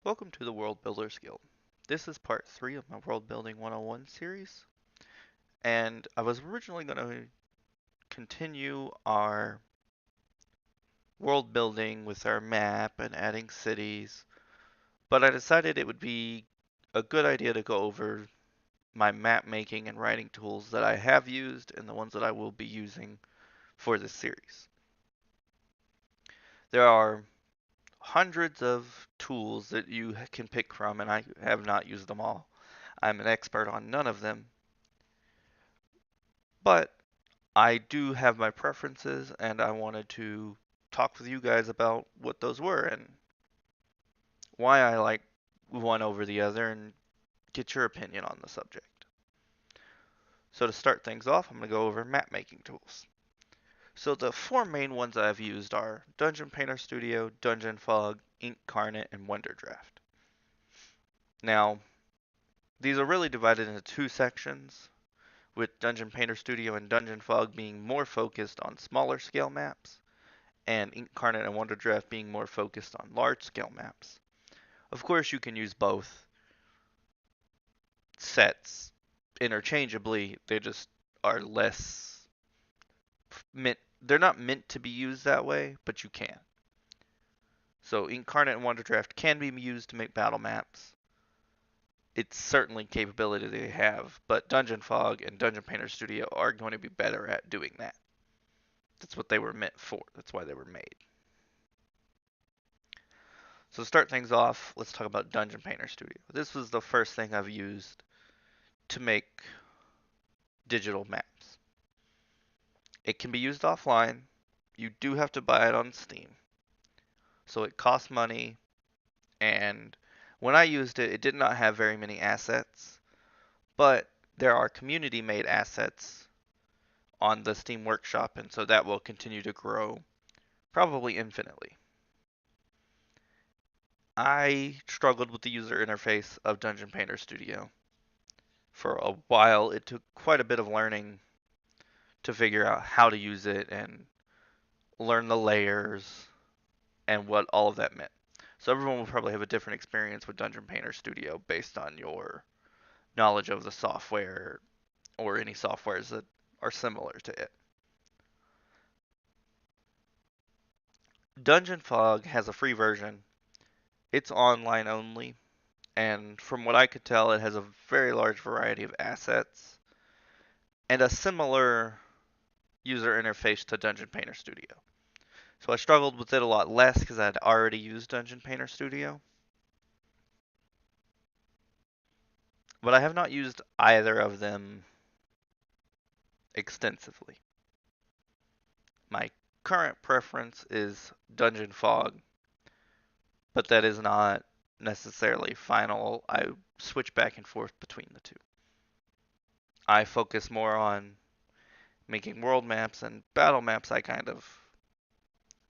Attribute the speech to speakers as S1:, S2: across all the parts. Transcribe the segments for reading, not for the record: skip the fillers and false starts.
S1: Welcome to the World Builders Guild. This is part 3 of my World Building 101 series, and I was originally going to continue our world building with our map and adding cities, but I decided it would be a good idea to go over my map making and writing tools that I have used and the ones that I will be using for this series. There are hundreds of tools that you can pick from, and I have not used them all. I'm an expert on none of them, but I do have my preferences, and I wanted to talk with you guys about what those were and why I like one over the other and get your opinion on the subject. So to start things off, I'm going to go over map making tools. So the four main ones I've used are Dungeon Painter Studio, Dungeon Fog, Incarnate, and Wonder Draft. Now, these are really divided into two sections, with Dungeon Painter Studio and Dungeon Fog being more focused on smaller scale maps, and Incarnate and Wonder Draft being more focused on large scale maps. Of course, you can use both sets interchangeably, they just are less they're not meant to be used that way, but you can. So Incarnate and Wonder Draft can be used to make battle maps. It's certainly capability they have, but Dungeon Fog and Dungeon Painter Studio are going to be better at doing that. That's what they were meant for. That's why they were made. So to start things off, let's talk about Dungeon Painter Studio. This was the first thing I've used to make digital maps. It can be used offline. You do have to buy it on Steam. So it costs money, and when I used it, it did not have very many assets, but there are community made assets on the Steam Workshop, and so that will continue to grow probably infinitely. I struggled with the user interface of Dungeon Painter Studio. For a while, it took quite a bit of learning to figure out how to use it and learn the layers and what all of that meant. So everyone will probably have a different experience with Dungeon Painter Studio based on your knowledge of the software or any softwares that are similar to it. Dungeon Fog has a free version. It's online only, and from what I could tell, it has a very large variety of assets and a similar user interface to Dungeon Painter Studio. So I struggled with it a lot less because I had already used Dungeon Painter Studio. But I have not used either of them extensively. My current preference is Dungeon Fog, but that is not necessarily final. I switch back and forth between the two. I focus more on making world maps, and battle maps I kind of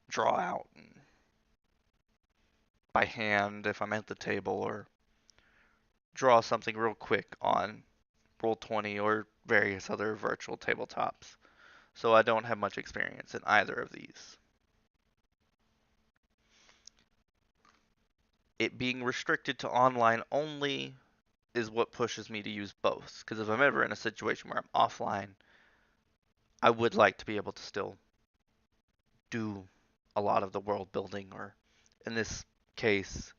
S1: draw out by hand if I'm at the table, or draw something real quick on Roll20 or various other virtual tabletops. So I don't have much experience in either of these. It being restricted to online only is what pushes me to use both. Because if I'm ever in a situation where I'm offline, I would like to be able to still do a lot of the world building, or in this case,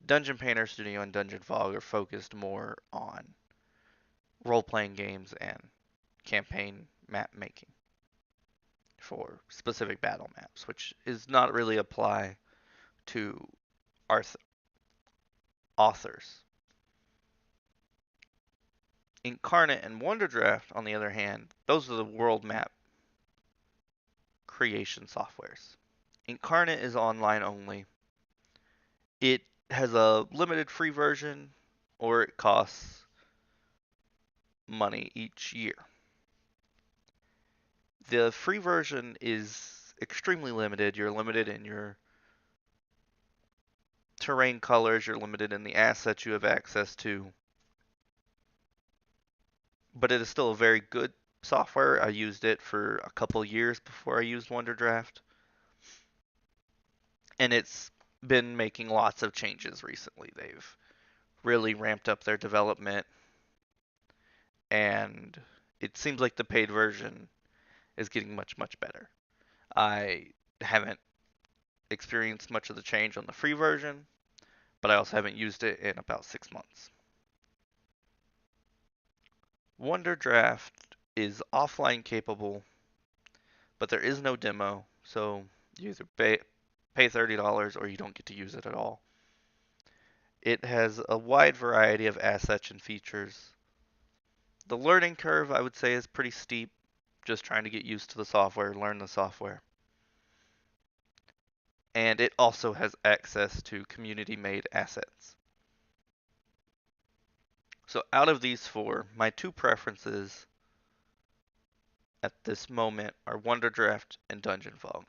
S1: Dungeon Painter Studio and Dungeon Fog are focused more on role playing games and campaign map making for specific battle maps, which is not really apply to our authors. Incarnate and Wonder Draft, on the other hand, those are the world map creation softwares. Incarnate is online only. It has a limited free version, or it costs money each year. The free version is extremely limited. You're limited in your terrain colors, you're limited in the assets you have access to, but it is still a very good software. I used it for a couple years before I used Wonder Draft, and it's been making lots of changes recently. They've really ramped up their development, and it seems like the paid version is getting much, much better. I haven't experienced much of the change on the free version, but I also haven't used it in about 6 months. WonderDraft is offline capable, but there is no demo, so you either pay $30 or you don't get to use it at all. It has a wide variety of assets and features. The learning curve, I would say, is pretty steep, just trying to get used to the software, learn the software. And it also has access to community-made assets. So out of these four, my two preferences at this moment are WonderDraft and Dungeon Fog.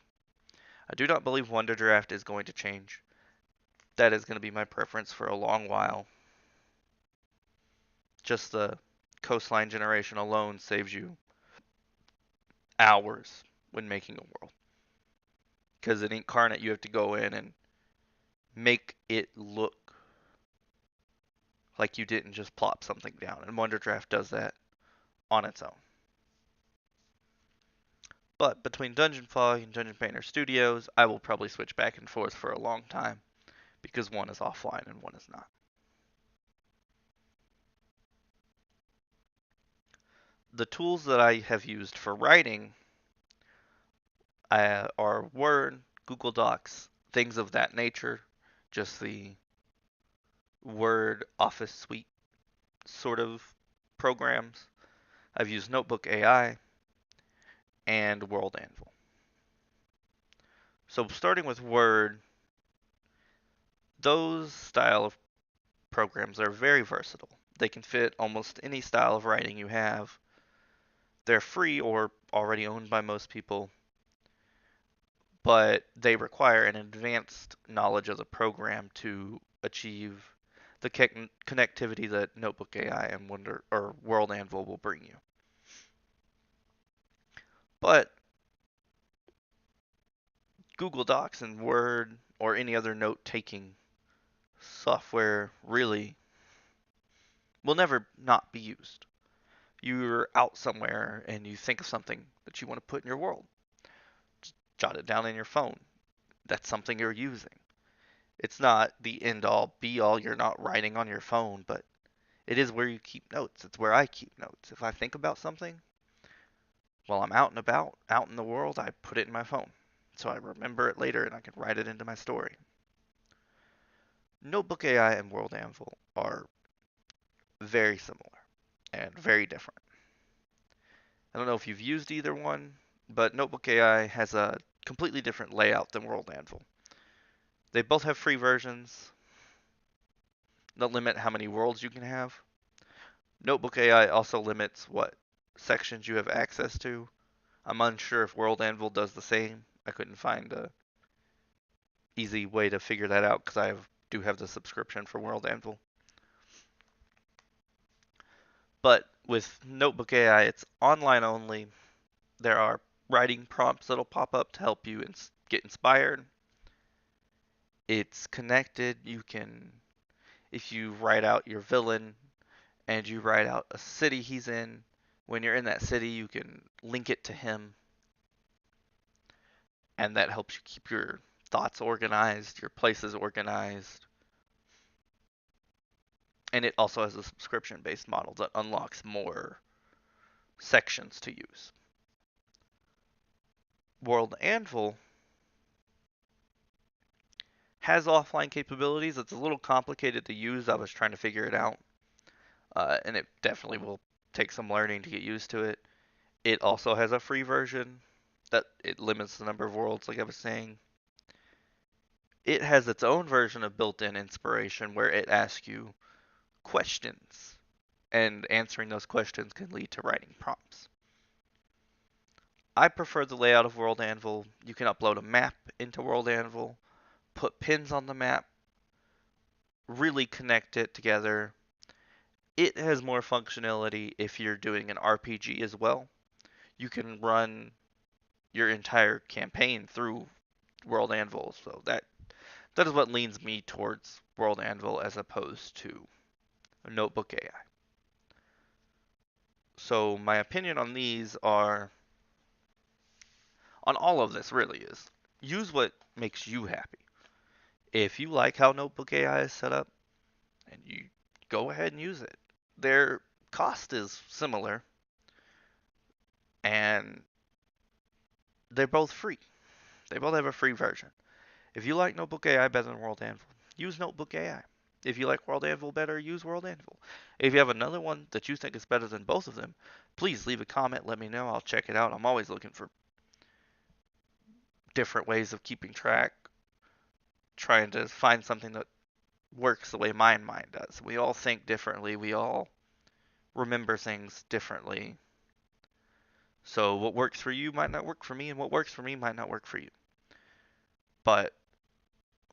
S1: I do not believe WonderDraft is going to change. That is going to be my preference for a long while. Just the coastline generation alone saves you hours when making a world. Because in Incarnate, you have to go in and make it look like you didn't just plop something down. And WonderDraft does that on its own. But between Dungeon Fog and Dungeon Painter Studios, I will probably switch back and forth for a long time because one is offline and one is not. The tools that I have used for writing are Word, Google Docs, things of that nature, just the Word Office Suite sort of programs. I've used Notebook AI and World Anvil. So starting with Word, those style of programs are very versatile. They can fit almost any style of writing you have. They're free or already owned by most people, but they require an advanced knowledge of the program to achieve the connectivity that Notebook AI and World Anvil will bring you. But Google Docs and Word or any other note-taking software really will never not be used. You're out somewhere and you think of something that you want to put in your world. Just jot it down in your phone. That's something you're using. It's not the end all be all. You're not writing on your phone, but it is where you keep notes. It's where I keep notes. If I think about something while I'm out and about, out in the world, I put it in my phone. So I remember it later and I can write it into my story. Notebook AI and World Anvil are very similar and very different. I don't know if you've used either one, but Notebook AI has a completely different layout than World Anvil. They both have free versions that limit how many worlds you can have. Notebook AI also limits what sections you have access to. I'm unsure if World Anvil does the same. I couldn't find a easy way to figure that out because do have the subscription for World Anvil. But with Notebook AI, it's online only. There are writing prompts that'll pop up to help you get inspired. It's connected. You can, if you write out your villain and you write out a city he's in, when you're in that city, you can link it to him. And that helps you keep your thoughts organized, your places organized. And it also has a subscription based model that unlocks more sections to use. World Anvil has offline capabilities. It's a little complicated to use. I was trying to figure it out. And it definitely will take some learning to get used to it. It also has a free version that it limits the number of worlds, like I was saying. It has its own version of built-in inspiration where it asks you questions, and answering those questions can lead to writing prompts. I prefer the layout of World Anvil. You can upload a map into World Anvil, put pins on the map, really connect it together. It has more functionality if you're doing an RPG as well. You can run your entire campaign through World Anvil, so That is what leans me towards World Anvil as opposed to a Notebook AI. So my opinion on these are, on all of this really is, use what makes you happy. If you like how Notebook AI is set up, and you go ahead and use it. Their cost is similar, and they're both free. They both have a free version. If you like Notebook AI better than World Anvil, use Notebook AI. If you like World Anvil better, use World Anvil. If you have another one that you think is better than both of them, please leave a comment, let me know. I'll check it out. I'm always looking for different ways of keeping track, trying to find something that works the way my mind does. We all think differently, we all remember things differently. So what works for you might not work for me, and what works for me might not work for you. But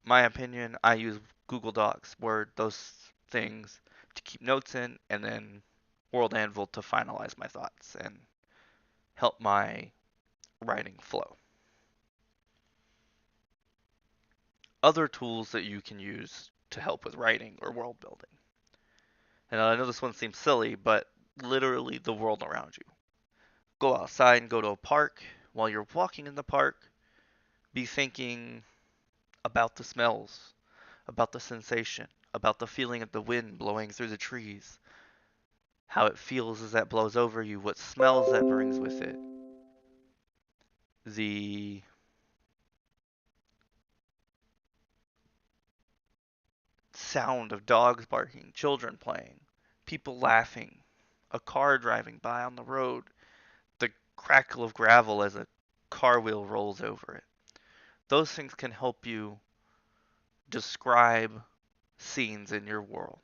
S1: my opinion, I use Google Docs, Word, those things to keep notes in, and then World Anvil to finalize my thoughts and help my writing flow. Other tools that you can use to help with writing or world building. And I know this one seems silly, but literally the world around you. Go outside and go to a park. While you're walking in the park, be thinking about the smells, about the sensation, about the feeling of the wind blowing through the trees, how it feels as that blows over you, what smells that brings with it, the sound of dogs barking, children playing, people laughing, a car driving by on the road, the crackle of gravel as a car wheel rolls over it. Those things can help you describe scenes in your world.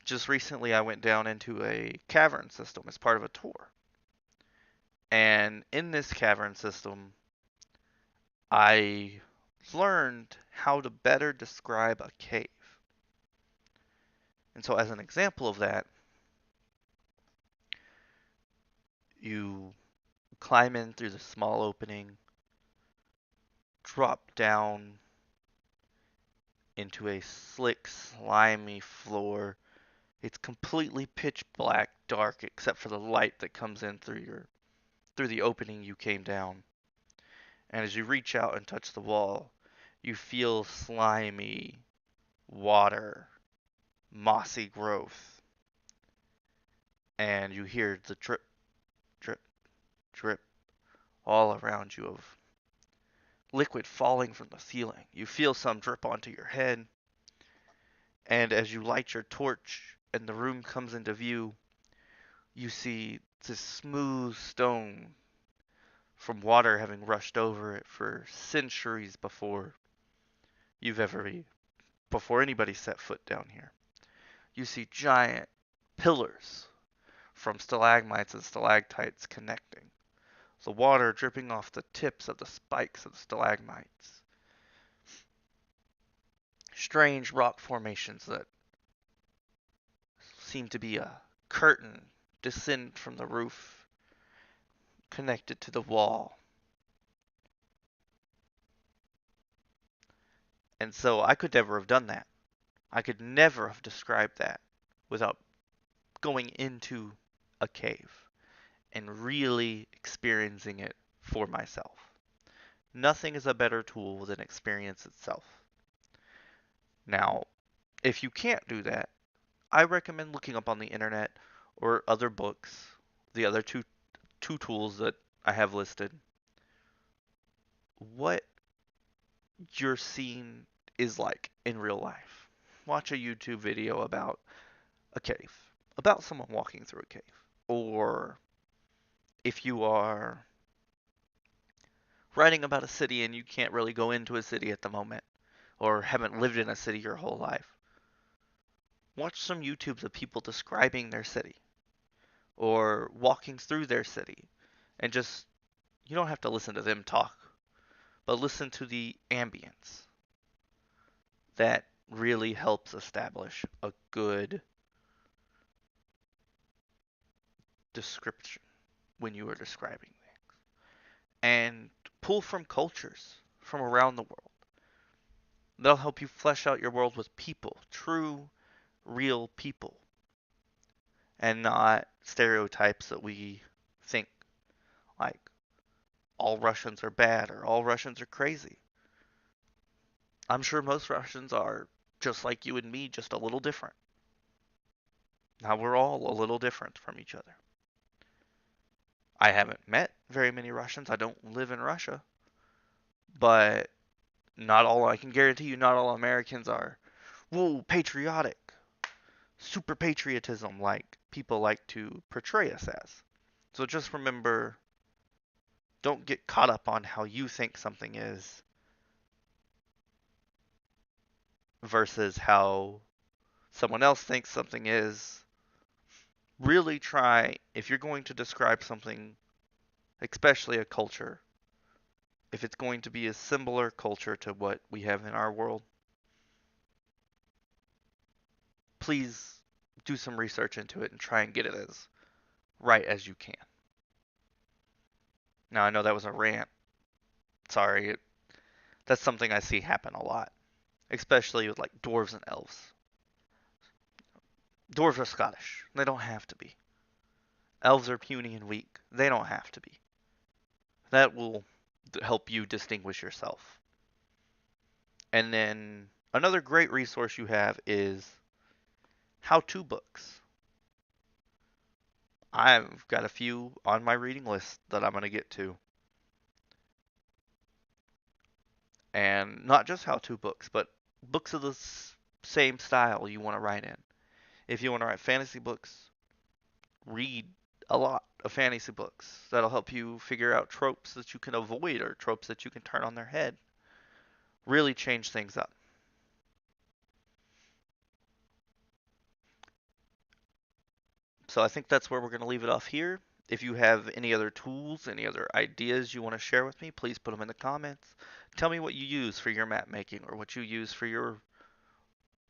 S1: Just recently, I went down into a cavern system as part of a tour. And in this cavern system, I learned how to better describe a cave. And so, as an example of that, you climb in through the small opening, drop down into a slick, slimy floor. It's completely pitch black, dark, except for the light that comes in through the opening you came down. And as you reach out and touch the wall, you feel slimy water, mossy growth, and you hear the drip, drip, drip all around you of liquid falling from the ceiling. You feel some drip onto your head, and as you light your torch and the room comes into view, you see this smooth stone from water having rushed over it for centuries you've ever before anybody set foot down here. You see giant pillars from stalagmites and stalactites connecting, the water dripping off the tips of the spikes of the stalagmites. Strange rock formations that seem to be a curtain descend from the roof, connected to the wall. And so I could never have done that. I could never have described that without going into a cave and really experiencing it for myself. Nothing is a better tool than experience itself. Now, if you can't do that, I recommend looking up on the internet or other books, the other two tools that I have listed, what your scene is like in real life. Watch a YouTube video about a cave, about someone walking through a cave. Or if you are writing about a city and you can't really go into a city at the moment, or haven't lived in a city your whole life, watch some YouTubes of people describing their city or walking through their city. And just, you don't have to listen to them talk, but listen to the ambience. That really helps establish a good description when you are describing things. And pull from cultures from around the world. They'll help you flesh out your world with people, true, real people, and not stereotypes that we think like all Russians are bad or all Russians are crazy. I'm sure most Russians are just like you and me, just a little different. Now we're all a little different from each other. I haven't met very many Russians. I don't live in Russia, but not all, I can guarantee you, not all Americans are, whoa, patriotic, super patriotism like people like to portray us as. So just remember, don't get caught up on how you think something is versus how someone else thinks something is. Really try, if you're going to describe something, especially a culture, if it's going to be a similar culture to what we have in our world, please do some research into it and try and get it as right as you can. Now, I know that was a rant. Sorry. That's something I see happen a lot, especially with like dwarves and elves. Dwarves are Scottish. They don't have to be. Elves are puny and weak. They don't have to be. That will help you distinguish yourself. And then another great resource you have is how-to books. I've got a few on my reading list that I'm going to get to. And not just how-to books, but books of the same style you want to write in. If you want to write fantasy books, read a lot of fantasy books. That'll help you figure out tropes that you can avoid or tropes that you can turn on their head. Really change things up. So I think that's where we're going to leave it off here. If you have any other tools, any other ideas you want to share with me, please put them in the comments. Tell me what you use for your map making or what you use for your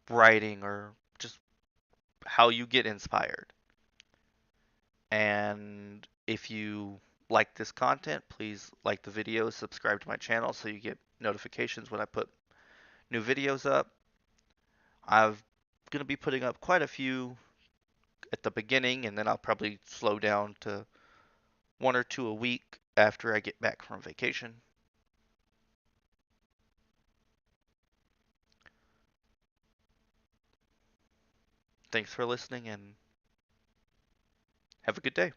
S1: writing or just how you get inspired. And if you like this content, please like the video, subscribe to my channel so you get notifications when I put new videos up. I'm going to be putting up quite a few at the beginning, and then I'll probably slow down to one or two a week after I get back from vacation. Thanks for listening and have a good day.